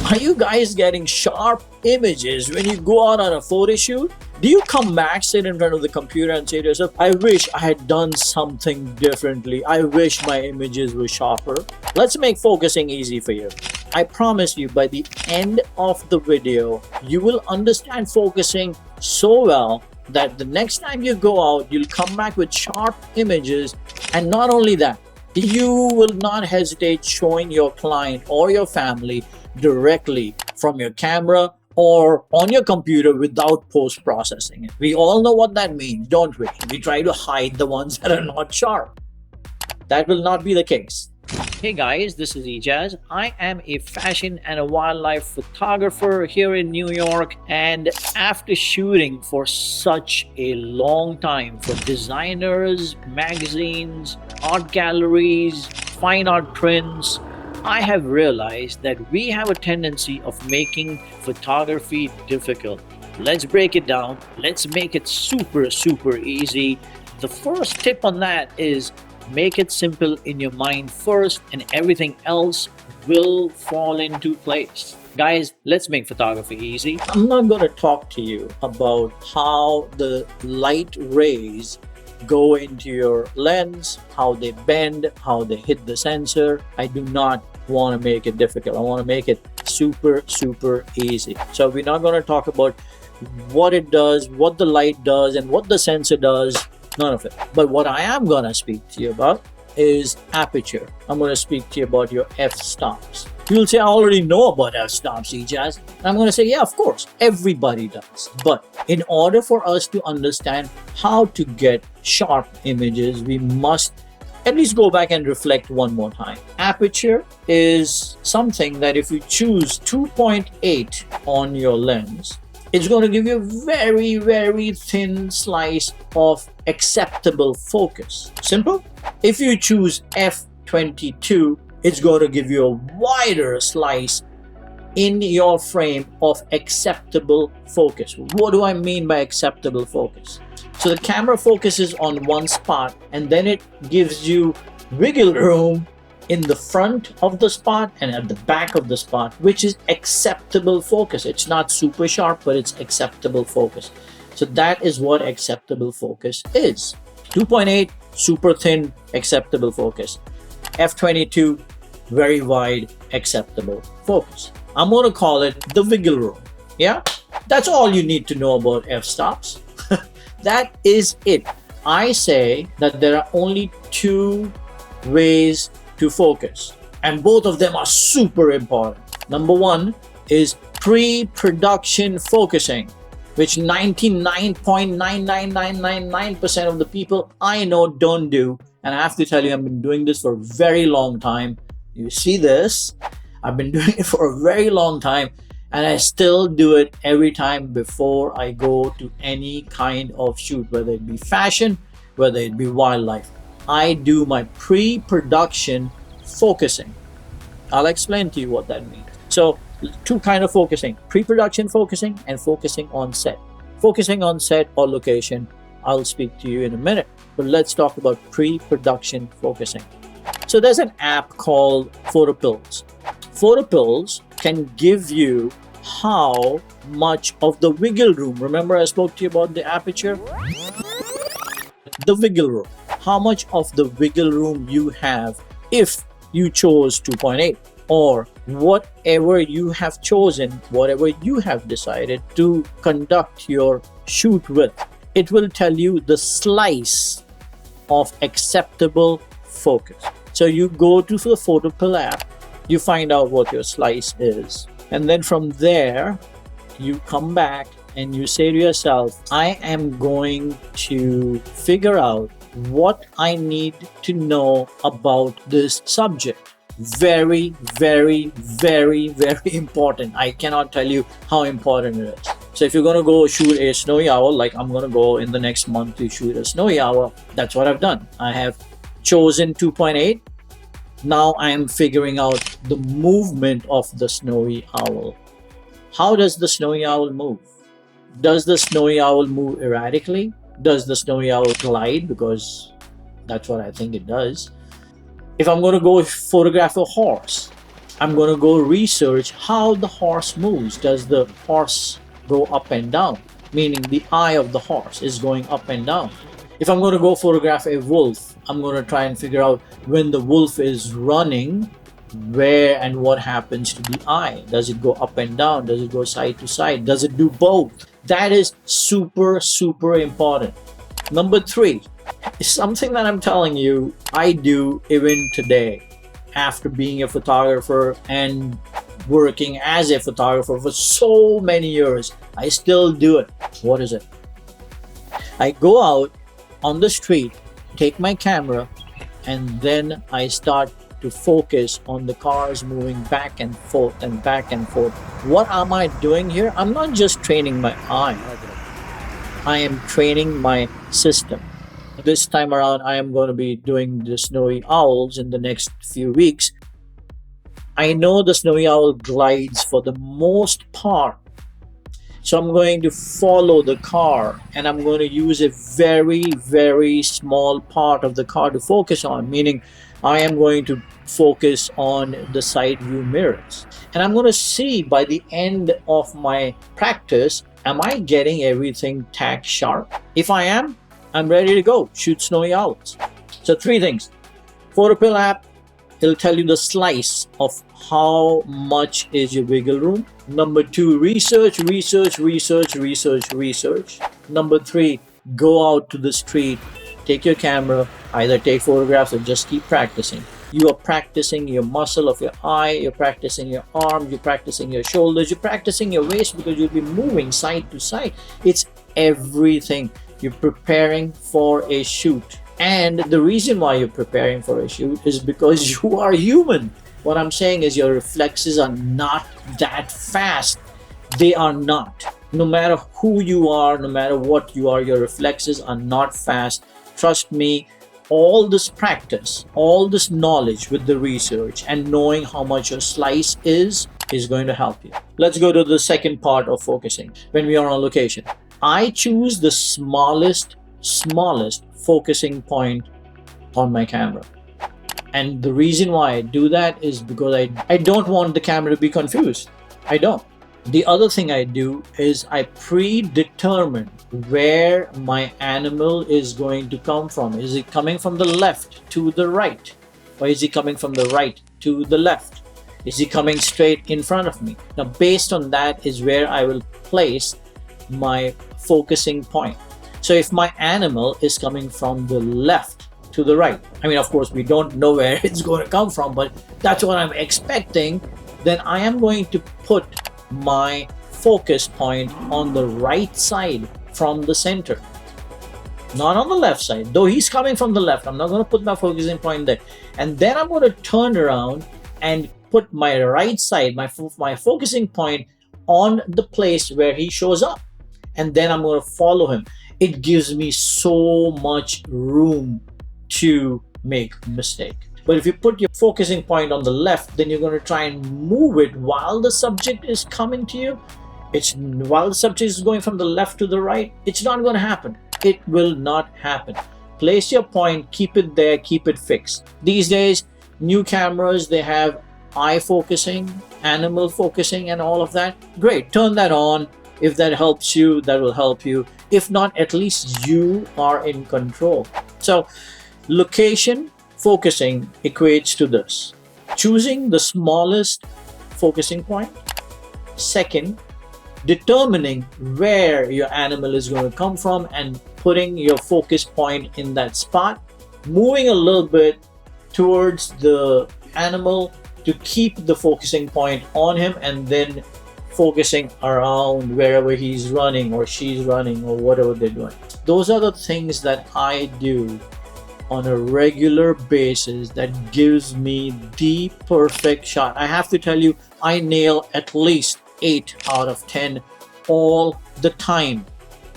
Are you guys getting sharp images when you go out on a photo shoot? Do you come back, sit in front of the computer and say to yourself, I wish I had done something differently. I wish my images were sharper. Let's make focusing easy for you. I promise you, by the end of the video, you will understand focusing so well that the next time you go out, you'll come back with sharp images. And not only that, you will not hesitate showing your client or your family directly from your camera or on your computer without post-processing it. We all know what that means, don't we? We try to hide the ones that are not sharp. That will not be the case. Hey guys, this is 𝐬𝐃𝐄𝐒. I am a fashion and a wildlife photographer here in New York, and after shooting for such a long time for designers, magazines, art galleries, fine art prints, I have realized that we have a tendency of making photography difficult. Let's break it down. Let's make it super easy. The first tip on that is make it simple in your mind first, and everything else will fall into place. Guys, let's make photography easy. I'm not going to talk to you about how the light rays go into your lens, how they bend, how they hit the sensor. I do not want to make it difficult. I want to make it super easy. So we're not going to talk about what it does, what the light does, and what the sensor does. None of it. But what I am going to speak to you about is aperture. I'm going to speak to you about your f-stops. You'll say, I already know about f-stops, 𝐬𝐃𝐄𝐒. I'm going to say, yeah, of course, everybody does. But in order for us to understand how to get sharp images, we must at least go back and reflect one more time. Aperture is something that if you choose 2.8 on your lens, it's going to give you a very thin slice of acceptable focus. Simple. If you choose f/22, it's going to give you a wider slice in your frame of acceptable focus. What do I mean by acceptable focus? So the camera focuses on one spot, and then it gives you wiggle room in the front of the spot and at the back of the spot, which is acceptable focus. It's not super sharp, but it's acceptable focus. So that is what acceptable focus is. 2.8, super thin, acceptable focus. f/22, very wide, acceptable focus. I'm going to call it the wiggle room. Yeah, that's all you need to know about f-stops. That is it. I say that there are only two ways to focus, and both of them are super important. Number one is pre-production focusing, which 99.99999% of the people I know don't do. And I have to tell you, I've been doing this for a very long time. You see this? I've been doing it for a very long time, and I still do it every time before I go to any kind of shoot, whether it be fashion, whether it be wildlife. I do my pre-production focusing. I'll explain to you what that means. So, two kinds of focusing: pre-production focusing and focusing on set. Focusing on set or location, I'll speak to you in a minute. But let's talk about pre-production focusing. So there's an app called PhotoPills. PhotoPills can give you how much of the wiggle room. Remember I spoke to you about the aperture? The wiggle room. How much of the wiggle room you have if you chose 2.8, or whatever you have chosen, whatever you have decided to conduct your shoot with. It will tell you the slice of acceptable focus. So you go to the PhotoPill app, you find out what your slice is, and then from there you come back and you say to yourself, I am going to figure out what I need to know about this subject. Very important. I cannot tell you how important it is. So if you're going to go shoot a snowy owl, like I'm going to go in the next month to shoot a snowy owl, that's what I've done. I have chosen 2.8. Now I am figuring out the movement of the snowy owl. How does the snowy owl move? Does the snowy owl move erratically? Does the snowy owl glide? Because that's what I think it does. If I'm going to go photograph a horse, I'm going to go research how the horse moves. Does the horse go up and down? Meaning the eye of the horse is going up and down. If I'm going to go photograph a wolf, I'm going to try and figure out when the wolf is running, where and what happens to the eye. Does it go up and down? Does it go side to side? Does it do both? That is super, super important. Number 3 is something that I'm telling you I do even today after being a photographer and working as a photographer for so many years. I still do it. What is it? I go out on the street, take my camera, and then I start to focus on the cars moving back and forth and back and forth. What am I doing here? I'm not just training my eye. I am training my system. This time around, I am going to be doing the snowy owls in the next few weeks. I know the snowy owl glides for the most part. So I'm going to follow the car and I'm going to use a very, very small part of the car to focus on, meaning I am going to focus on the side view mirrors. And I'm going to see by the end of my practice, am I getting everything tack sharp? If I am, I'm ready to go shoot snowy owls. So 3 things. PhotoPill app, it'll tell you the slice of how much is your wiggle room. Number 2, research. Number 3, go out to the street, take your camera, either take photographs or just keep practicing. You are practicing your muscle of your eye, you're practicing your arms, you're practicing your shoulders, you're practicing your waist because you'll be moving side to side. It's everything. You're preparing for a shoot. And the reason why you're preparing for a shoot is because you are human. What I'm saying is your reflexes are not that fast. They are not. No matter who you are, no matter what you are, your reflexes are not fast. Trust me, all this practice, all this knowledge with the research and knowing how much your slice is going to help you. Let's go to the second part of focusing. When we are on location, I choose the smallest focusing point on my camera. And the reason why I do that is because I don't want the camera to be confused. I don't. The other thing I do is I predetermine where my animal is going to come from. Is it coming from the left to the right? Or is it coming from the right to the left? Is he coming straight in front of me? Now, based on that is where I will place my focusing point. So if my animal is coming from the left to the right, I mean, of course, we don't know where it's going to come from, but that's what I'm expecting, then I am going to put my focus point on the right side from the center, not on the left side. Though he's coming from the left, I'm not going to put my focusing point there. And then I'm going to turn around and put my right side, my focusing point on the place where he shows up. And then I'm going to follow him. It gives me so much room to make a mistake. But if you put your focusing point on the left, then you're going to try and move it while the subject is coming to you. While the subject is going from the left to the right, it's not going to happen. It will not happen. Place your point, keep it there, keep it fixed. These days, new cameras, they have eye focusing, animal focusing, and all of that. Great, turn that on. If that helps you, that will help you. If not, at least you are in control. So, location focusing equates to this: choosing the smallest focusing point. Second, determining where your animal is going to come from and putting your focus point in that spot. Moving a little bit towards the animal to keep the focusing point on him, and then focusing around wherever he's running or she's running or whatever they're doing. Those are the things that I do on a regular basis that gives me the perfect shot. I have to tell you, I nail at least 8 out of 10 all the time.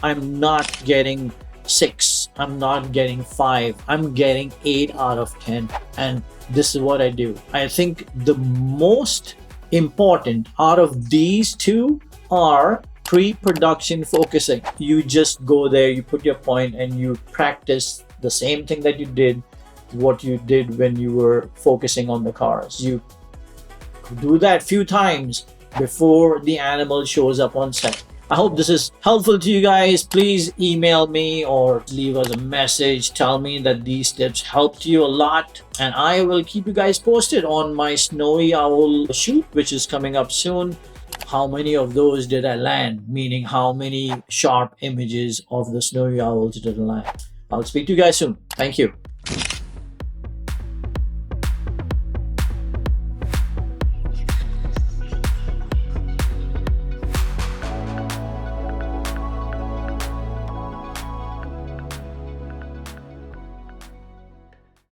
I'm not getting 6, I'm not getting 5, I'm getting 8 out of 10. And this is what I do. I think the most important out of these two are pre-production focusing. You just go there, you put your point, and you practice the same thing that you did, what you did when you were focusing on the cars. You Do that few times before the animal shows up on set. I hope this is helpful to you guys. Please email me or leave us a message. Tell me that these tips helped you a lot. And I will keep you guys posted on my snowy owl shoot, which is coming up soon. How many of those did I land? Meaning how many sharp images of the snowy owls did I land? I'll speak to you guys soon. Thank you.